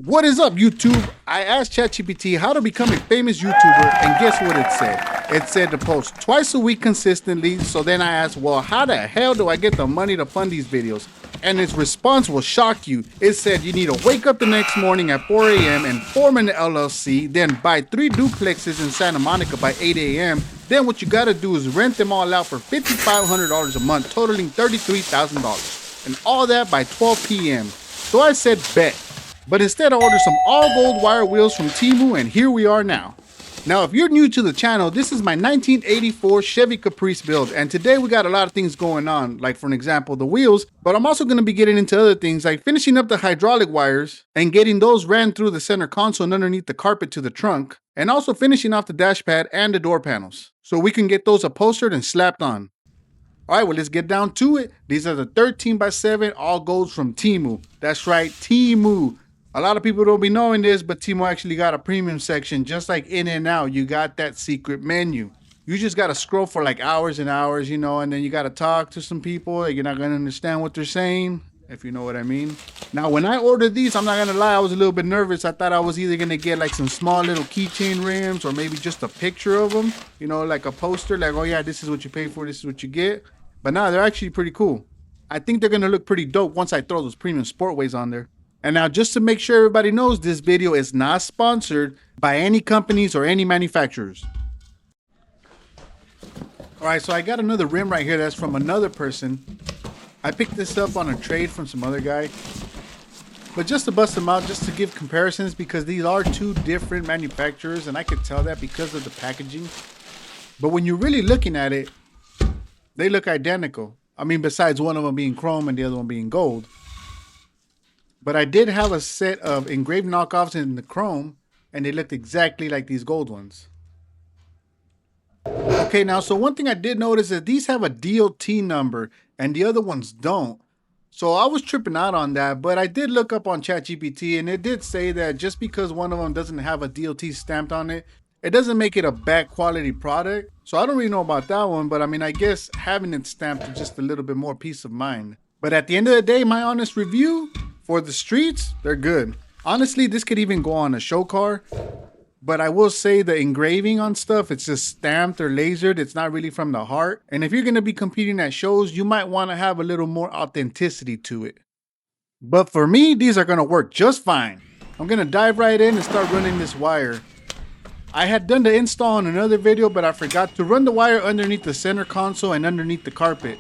What is up, YouTube? I asked ChatGPT how to become a famous YouTuber, and guess what it said? It said to post twice a week consistently. So then I asked, well, how the hell do I get the money to fund these videos? And its response will shock you. It said you need to wake up the next morning at 4 a.m. and form an LLC, then buy 3 duplexes in Santa Monica by 8 a.m. Then what you gotta do is rent them all out for $5,500 a month, totaling $33,000. And all that by 12 p.m. So I said bet. But instead I ordered some all gold wire wheels from Temu, and here we are now. Now if you're new to the channel, this is my 1984 Chevy Caprice build, and today we got a lot of things going on, like for an example the wheels, but I'm also going to be getting into other things like finishing up the hydraulic wires and getting those ran through the center console and underneath the carpet to the trunk, and also finishing off the dash pad and the door panels, so we can get those upholstered and slapped on. Alright, well let's get down to it. These are the 13x7 all golds from Temu. That's right, Temu. A lot of people don't be knowing this, but Temu actually got a premium section. Just like In-N-Out, you got that secret menu. You just got to scroll for like hours and hours, you know, and then you got to talk to some people. You're not going to understand what they're saying, if you know what I mean. Now, when I ordered these, I'm not going to lie, I was a little bit nervous. I thought I was either going to get like some small little keychain rims or maybe just a picture of them, you know, like a poster, like, oh yeah, this is what you pay for, this is what you get. But no, they're actually pretty cool. I think they're going to look pretty dope once I throw those premium sportways on there. And now just to make sure everybody knows, this video is not sponsored by any companies or any manufacturers. Alright, so I got another rim right here that's from another person. I picked this up on a trade from some other guy. But just to bust them out, just to give comparisons, because these are two different manufacturers and I could tell that because of the packaging. But when you're really looking at it, they look identical. I mean, besides one of them being chrome and the other one being gold. But I did have a set of engraved knockoffs in the chrome, and they looked exactly like these gold ones. Okay, now, so one thing I did notice is these have a DOT number, and the other ones don't. So I was tripping out on that, but I did look up on ChatGPT, and it did say that just because one of them doesn't have a DOT stamped on it, it doesn't make it a bad quality product. So I don't really know about that one, but I mean, I guess having it stamped is just a little bit more peace of mind. But at the end of the day, my honest review, for the streets, they're good. Honestly, this could even go on a show car. But I will say the engraving on stuff, it's just stamped or lasered. It's not really from the heart. And if you're going to be competing at shows, you might want to have a little more authenticity to it. But for me, these are going to work just fine. I'm going to dive right in and start running this wire. I had done the install in another video, but I forgot to run the wire underneath the center console and underneath the carpet.